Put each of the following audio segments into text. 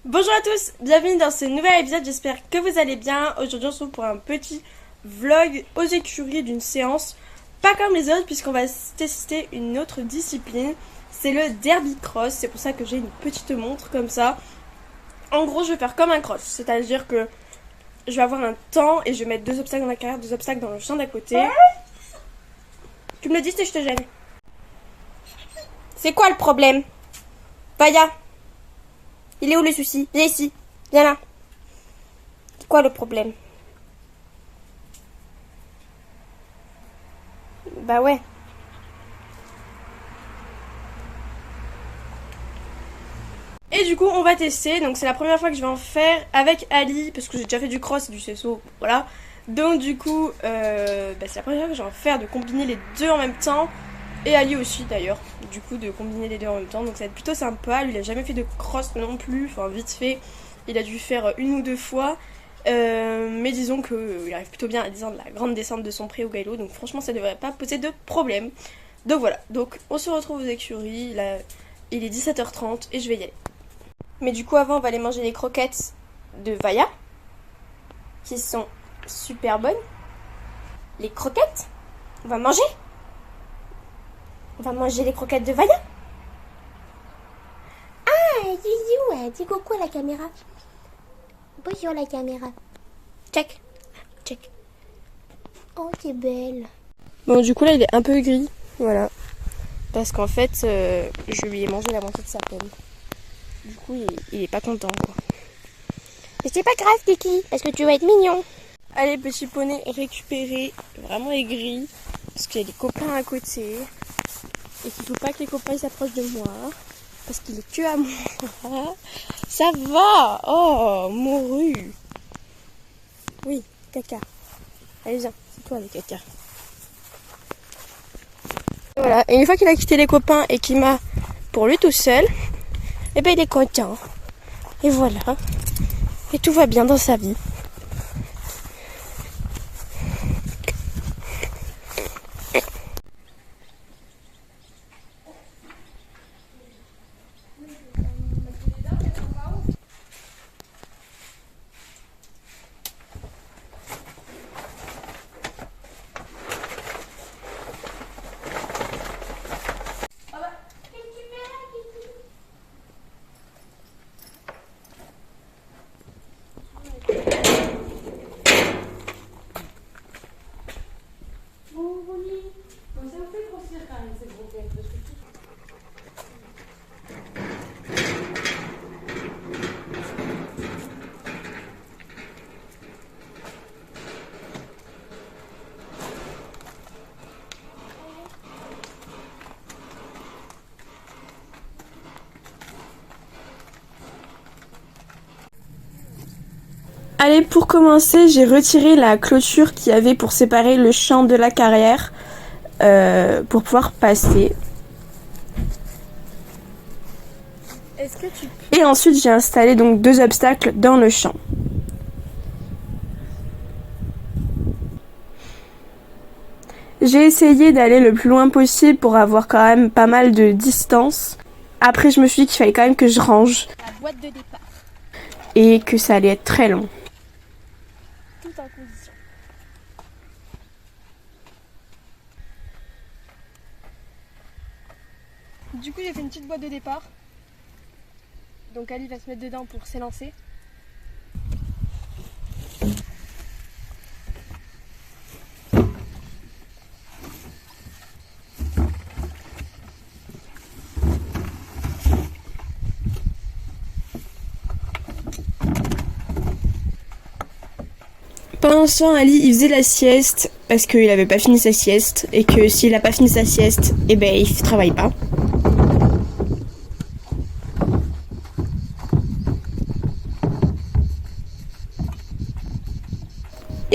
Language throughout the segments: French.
Bonjour à tous, bienvenue dans ce nouvel épisode, j'espère que vous allez bien. Aujourd'hui on se retrouve pour un petit vlog aux écuries d'une séance pas comme les autres puisqu'on va tester une autre discipline. C'est le derby cross, c'est pour ça que j'ai une petite montre comme ça. En gros je vais faire comme un cross, c'est-à-dire que je vais avoir un temps et je vais mettre 2 obstacles dans la carrière, 2 obstacles dans le champ d'à côté. Tu me le dis si je te gêne. C'est quoi le problème? Vaya. Il est où le souci? Viens ici. Viens là. C'est quoi le problème? Bah ouais. Et du coup, on va tester. Donc, c'est la première fois que je vais en faire avec Ali. Parce que j'ai déjà fait du cross et du CSO. Voilà. Donc, du coup, c'est la première fois que je vais en faire de combiner les deux en même temps. Et Ali aussi, d'ailleurs. Du coup, de combiner les deux en même temps. Donc, ça va être plutôt sympa. Lui, il a jamais fait de cross non plus. Enfin, vite fait. Il a dû faire 1 ou 2 fois. Mais disons qu'il arrive plutôt bien à descendre la grande descente de son pré au Gailo. Donc, franchement, ça devrait pas poser de problème. Donc, voilà. Donc, on se retrouve aux écuries. Là, il est 17h30 et je vais y aller. Mais du coup, avant, on va aller manger les croquettes de Vaya, qui sont super bonnes. Les croquettes? On va manger? On va manger les croquettes de Vaya? Ah, Zizou, dis coucou à la caméra. Bonjour la caméra. Check. Check. Oh, t'es belle. Bon, du coup, là, il est un peu gris. Voilà. Parce qu'en fait, je lui ai mangé la moitié de sa pomme. Du coup, il est pas content, quoi. Mais c'est pas grave, Kiki, parce que tu vas être mignon. Allez, petit poney récupéré, vraiment aigri, parce qu'il y a des copains à côté, et qu'il faut pas que les copains s'approchent de moi, parce qu'il est que à moi. Ça va. Oh, morue. Oui, caca. Allez, viens, c'est toi le caca. Voilà, et une fois qu'il a quitté les copains et qu'il m'a pour lui tout seul, eh ben il est content. Et voilà. Et tout va bien dans sa vie. Allez, pour commencer, j'ai retiré la clôture qu'il y avait pour séparer le champ de la carrière pour pouvoir passer. Est-ce que tu... Et ensuite, j'ai installé donc 2 obstacles dans le champ. J'ai essayé d'aller le plus loin possible pour avoir quand même pas mal de distance. Après, je me suis dit qu'il fallait quand même que je range La boîte de départ. et que ça allait être très long. Tout en position. Du coup, j'ai fait une petite boîte de départ. Donc Ali va se mettre dedans pour s'élancer. Pendant ce temps, Ali, il faisait la sieste parce qu'il avait pas fini sa sieste et que s'il a pas fini sa sieste, eh ben il travaille pas.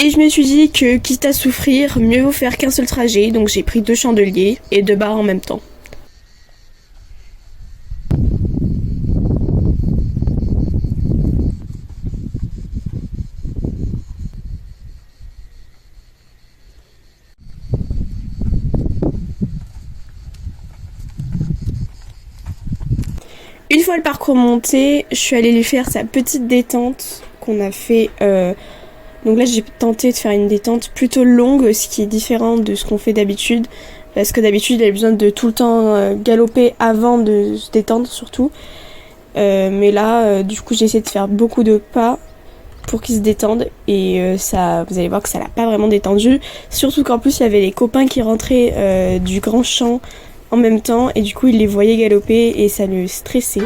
Et je me suis dit que quitte à souffrir, mieux vaut faire qu'un seul trajet, donc j'ai pris 2 chandeliers et 2 barres en même temps. fois le parcours monté, je suis allée lui faire sa petite détente qu'on a fait. Donc là j'ai tenté de faire une détente plutôt longue, ce qui est différent de ce qu'on fait d'habitude. Parce que d'habitude elle a besoin de tout le temps galoper avant de se détendre surtout. Mais là du coup j'ai essayé de faire beaucoup de pas pour qu'il se détende et ça, vous allez voir que ça l'a pas vraiment détendu. Surtout qu'en plus il y avait les copains qui rentraient du grand champ en même temps et du coup il les voyait galoper et ça le stressait.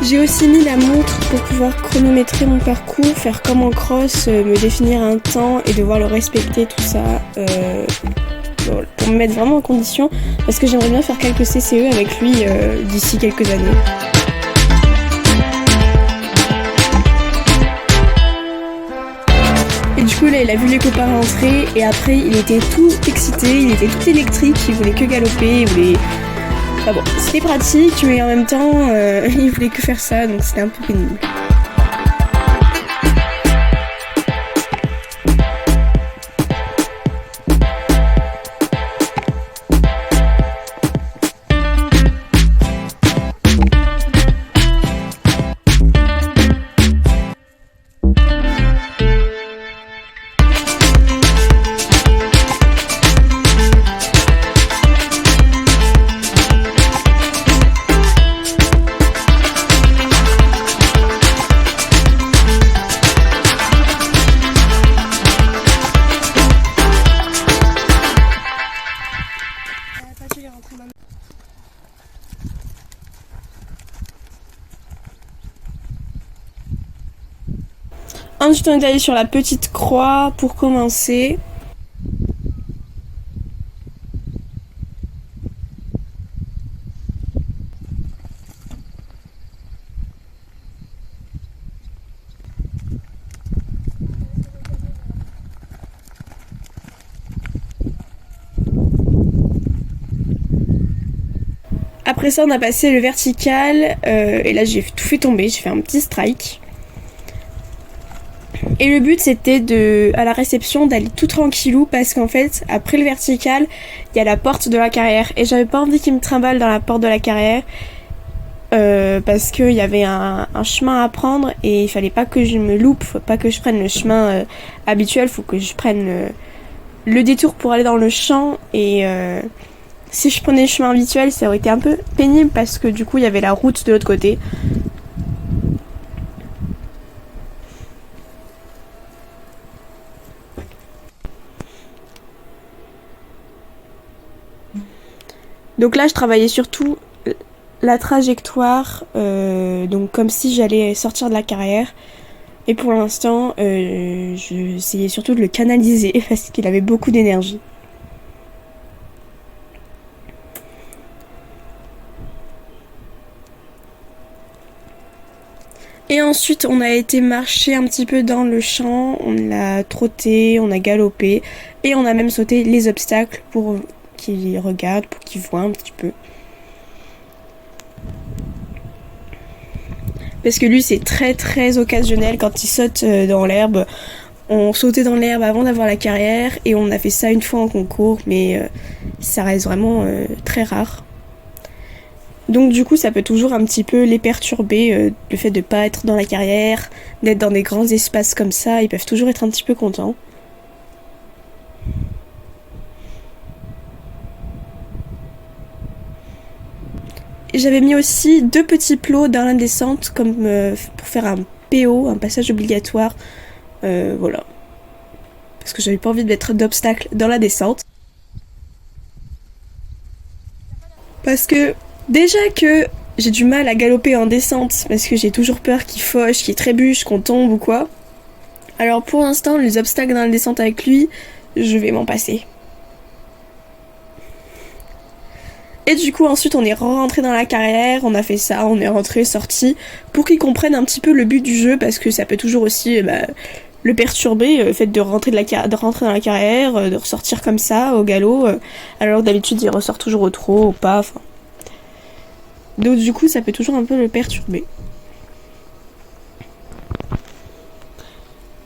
J'ai aussi mis la montre pour pouvoir chronométrer mon parcours, faire comme en cross, me définir un temps et devoir le respecter, tout ça, pour me mettre vraiment en condition, parce que j'aimerais bien faire quelques CCE avec lui d'ici quelques années. Et du coup là il a vu les copains rentrer et après il était tout excité, il était tout électrique, il voulait que galoper, il voulait... Enfin bon, c'était pratique, mais en même temps, il voulait que faire ça, donc c'était un peu pénible. Ensuite on est allé sur la petite croix pour commencer. Après ça on a passé le vertical et là j'ai tout fait tomber, j'ai fait un petit strike. Et le but c'était à la réception d'aller tout tranquillou parce qu'en fait après le vertical il y a la porte de la carrière et j'avais pas envie qu'il me trimballe dans la porte de la carrière parce qu'il y avait un chemin à prendre et il fallait pas que je me loupe, faut pas que je prenne le chemin habituel, faut que je prenne le détour pour aller dans le champ et si je prenais le chemin habituel ça aurait été un peu pénible parce que du coup il y avait la route de l'autre côté. Donc là je travaillais surtout la trajectoire, donc comme si j'allais sortir de la carrière. Et pour l'instant j'essayais surtout de le canaliser parce qu'il avait beaucoup d'énergie. Et ensuite on a été marcher un petit peu dans le champ, on a trotté, on a galopé et on a même sauté les obstacles pour qu'il regarde, pour qu'il voit un petit peu. Parce que lui c'est très très occasionnel quand il saute dans l'herbe. On sautait dans l'herbe avant d'avoir la carrière et on a fait ça une fois en concours, mais ça reste vraiment très rare. Donc du coup ça peut toujours un petit peu les perturber, le fait de pas être dans la carrière, d'être dans des grands espaces comme ça, ils peuvent toujours être un petit peu contents. J'avais mis aussi 2 petits plots dans la descente comme pour faire un PO, un passage obligatoire, voilà. Parce que j'avais pas envie de mettre d'obstacles dans la descente. Parce que déjà que j'ai du mal à galoper en descente, parce que j'ai toujours peur qu'il fauche, qu'il trébuche, qu'on tombe ou quoi. Alors pour l'instant, les obstacles dans la descente avec lui, je vais m'en passer. Et du coup ensuite on est rentré dans la carrière, on a fait ça, on est rentré, sorti, pour qu'ils comprennent un petit peu le but du jeu, parce que ça peut toujours aussi le perturber, le fait de rentrer dans la carrière, de ressortir comme ça au galop, alors que d'habitude il ressort toujours au trot, au pas, enfin. Donc du coup ça peut toujours un peu le perturber.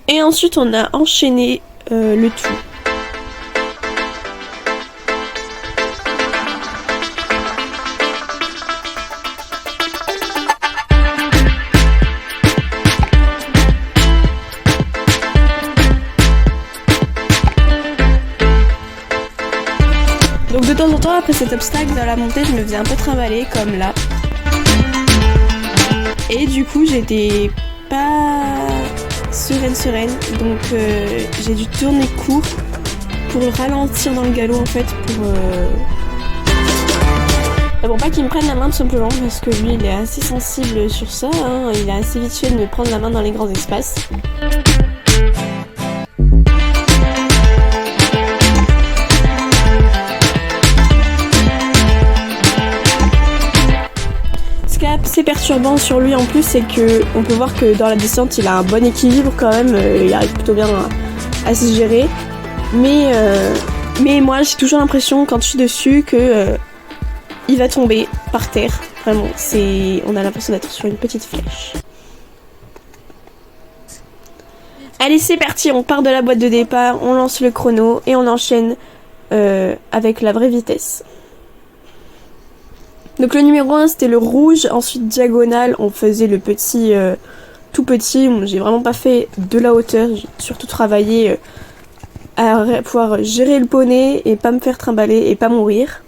Et ensuite on a enchaîné le tout. Donc de temps en temps, après cet obstacle dans la montée, je me faisais un peu trimballer, comme là. Et du coup, j'étais pas sereine. Donc j'ai dû tourner court pour ralentir dans le galop, en fait, pour pas qu'il me prenne la main, tout simplement, parce que lui, il est assez sensible sur ça, hein. Il est assez habitué de me prendre la main dans les grands espaces. Ce qui est assez perturbant sur lui en plus, c'est que on peut voir que dans la descente il a un bon équilibre quand même, il arrive plutôt bien à se gérer. Mais moi j'ai toujours l'impression quand je suis dessus que il va tomber par terre. Vraiment, on a l'impression d'être sur une petite flèche. Allez, c'est parti, on part de la boîte de départ, on lance le chrono et on enchaîne avec la vraie vitesse. Donc le numéro 1 c'était le rouge, ensuite diagonale on faisait le petit, tout petit, j'ai vraiment pas fait de la hauteur, j'ai surtout travaillé à pouvoir gérer le poney et pas me faire trimballer et pas mourir.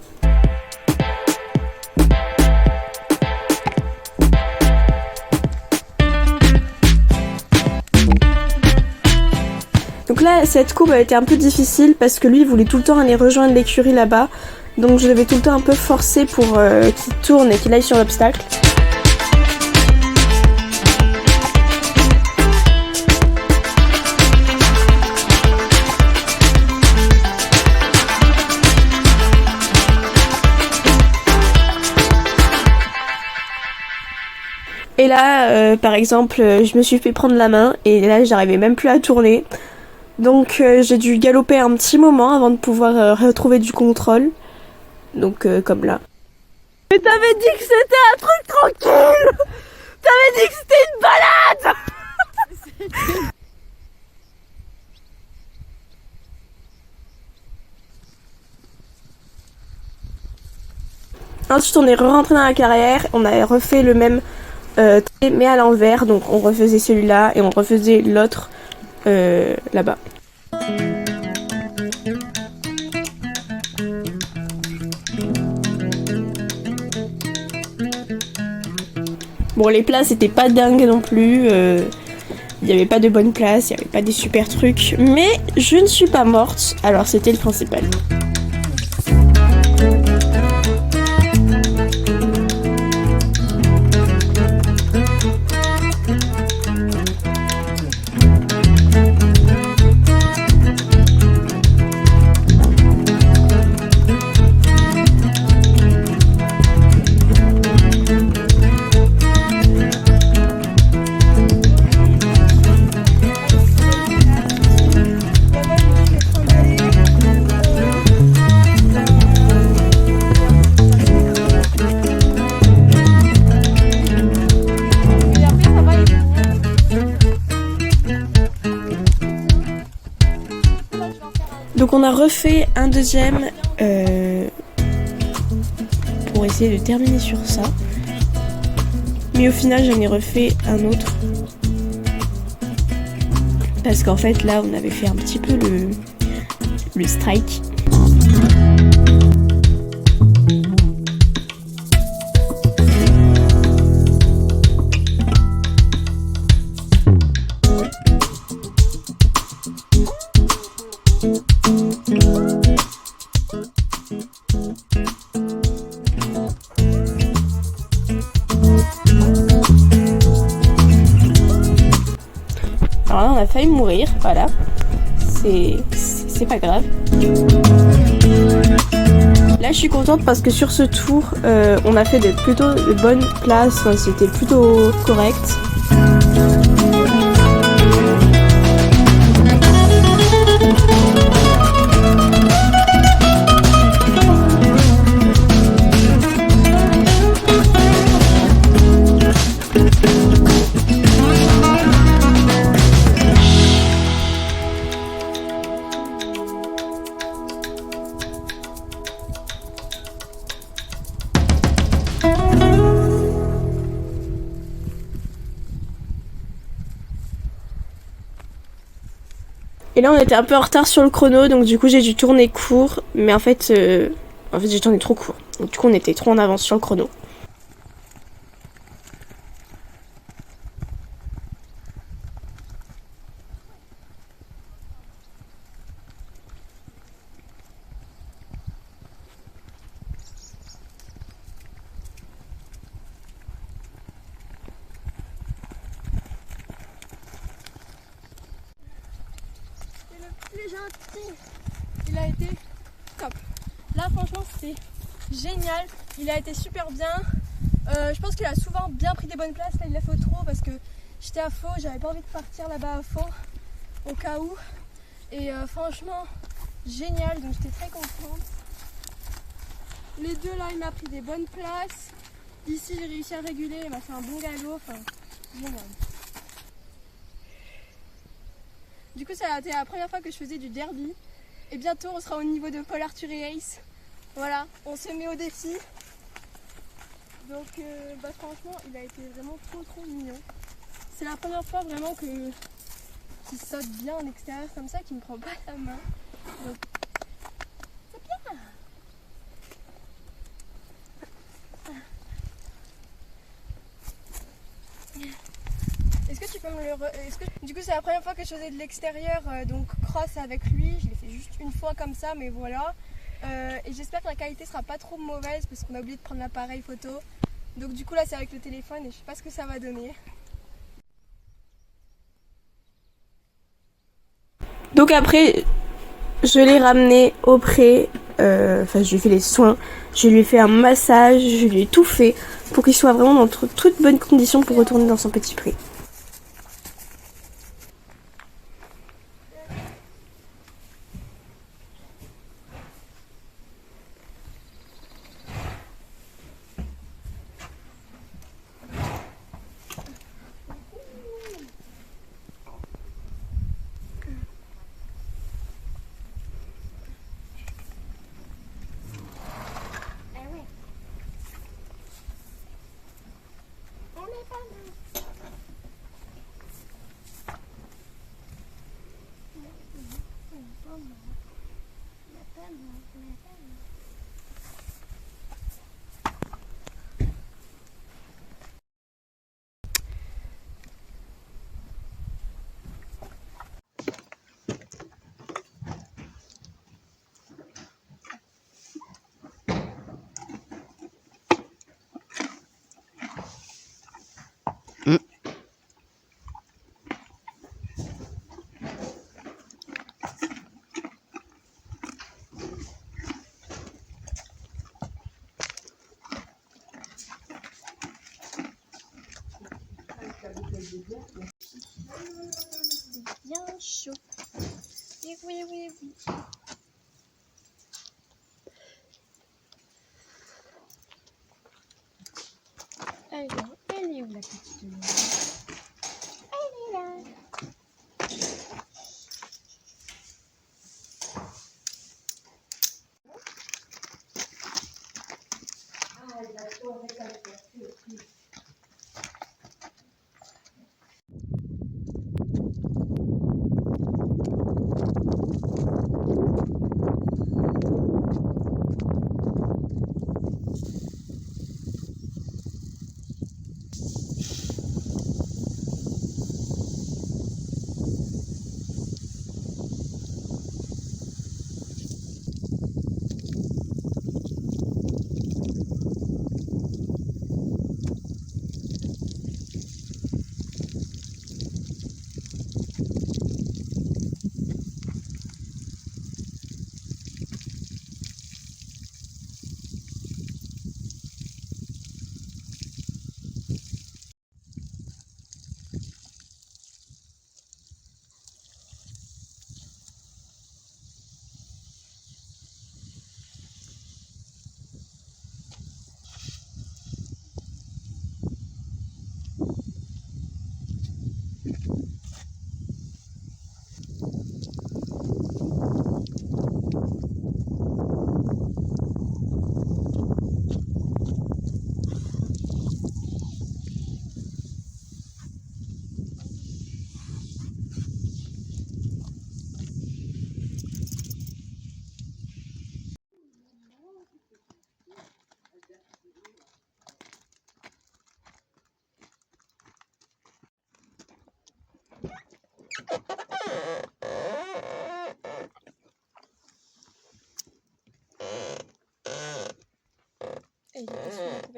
Donc là cette courbe a été un peu difficile parce que lui il voulait tout le temps aller rejoindre l'écurie là-bas. Donc je devais tout le temps un peu forcer pour qu'il tourne et qu'il aille sur l'obstacle. Et là, par exemple, je me suis fait prendre la main et là j'arrivais même plus à tourner. Donc j'ai dû galoper un petit moment avant de pouvoir retrouver du contrôle. Donc comme là. Mais t'avais dit que c'était un truc tranquille. T'avais dit que c'était une balade. Ensuite on est rentré dans la carrière, on a refait le même mais à l'envers, donc on refaisait celui-là et on refaisait l'autre là-bas. Bon, les places c'était pas dingue non plus, il n'y avait pas de bonnes places, il n'y avait pas des super trucs, mais je ne suis pas morte, alors c'était le principal. Donc on a refait un deuxième pour essayer de terminer sur ça. Mais au final j'en ai refait un autre. Parce qu'en fait là on avait fait un petit peu le strike. Alors là on a failli mourir, voilà, c'est pas grave. Là je suis contente parce que sur ce tour on a fait plutôt de bonnes places, enfin, c'était plutôt correct. Et là on était un peu en retard sur le chrono, donc du coup j'ai dû tourner court, mais en fait j'ai tourné trop court. Donc du coup on était trop en avance sur le chrono. Il a été top. Là franchement c'était génial, il a été super bien. Je pense qu'il a souvent bien pris des bonnes places. Là il a fait trop parce que j'étais à faux, j'avais pas envie de partir là-bas à faux au cas où. Et franchement génial, donc j'étais très contente. Les deux là il m'a pris des bonnes places. Ici j'ai réussi à réguler, il m'a fait un bon galop, enfin génial. Du coup ça a été la première fois que je faisais du derby. Et bientôt on sera au niveau de Paul Arthur et Ace. Voilà, on se met au défi. Donc franchement il a été vraiment trop mignon. C'est la première fois vraiment qu'il saute bien en extérieur comme ça, qu'il me prend pas la main. Donc c'est bien. Est-ce que tu peux me le... Du coup c'est la première fois que je faisais de l'extérieur, donc cross avec lui. Je l'ai fait juste une fois comme ça, mais voilà. Et j'espère que la qualité sera pas trop mauvaise parce qu'on a oublié de prendre l'appareil photo. Donc du coup là c'est avec le téléphone et je sais pas ce que ça va donner. Donc après je l'ai ramené au pré, enfin je lui ai fait les soins, je lui ai fait un massage, je lui ai tout fait pour qu'il soit vraiment dans toutes bonnes conditions pour retourner dans son petit pré. Bien chaud. Et oui. Alors, elle est où la petite Noël? Elle est là.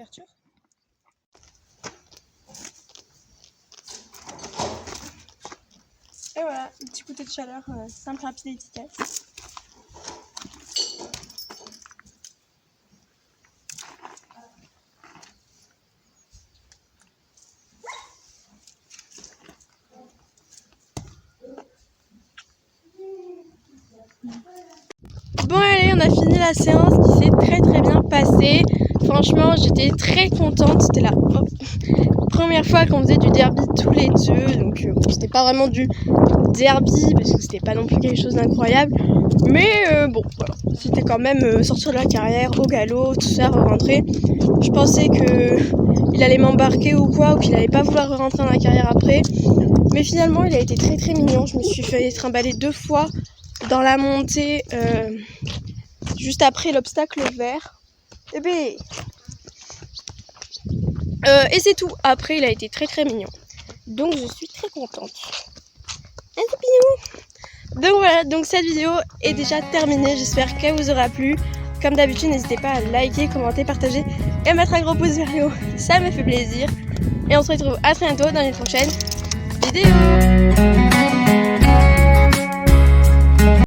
l'ouverture. Et voilà, un petit goûter de chaleur, simple, rapide et efficace. Bon allez, on a fini la séance qui s'est très bien passée. Franchement, j'étais très contente. C'était la première fois qu'on faisait du derby tous les deux. Donc c'était pas vraiment du derby parce que c'était pas non plus quelque chose d'incroyable. Mais bon, voilà. C'était quand même sortir de la carrière au galop, tout ça, rentrer. Je pensais qu'il allait m'embarquer ou quoi, ou qu'il allait pas vouloir rentrer dans la carrière après. Mais finalement, il a été très mignon. Je me suis fait trimballer 2 fois dans la montée, juste après l'obstacle vert. Et et c'est tout. Après, il a été très mignon. Donc, je suis très contente. Un coup. Donc voilà, donc cette vidéo est déjà terminée. J'espère qu'elle vous aura plu. Comme d'habitude, n'hésitez pas à liker, commenter, partager et mettre un gros pouce vers le haut. Ça me fait plaisir. Et on se retrouve à très bientôt dans une prochaine vidéo.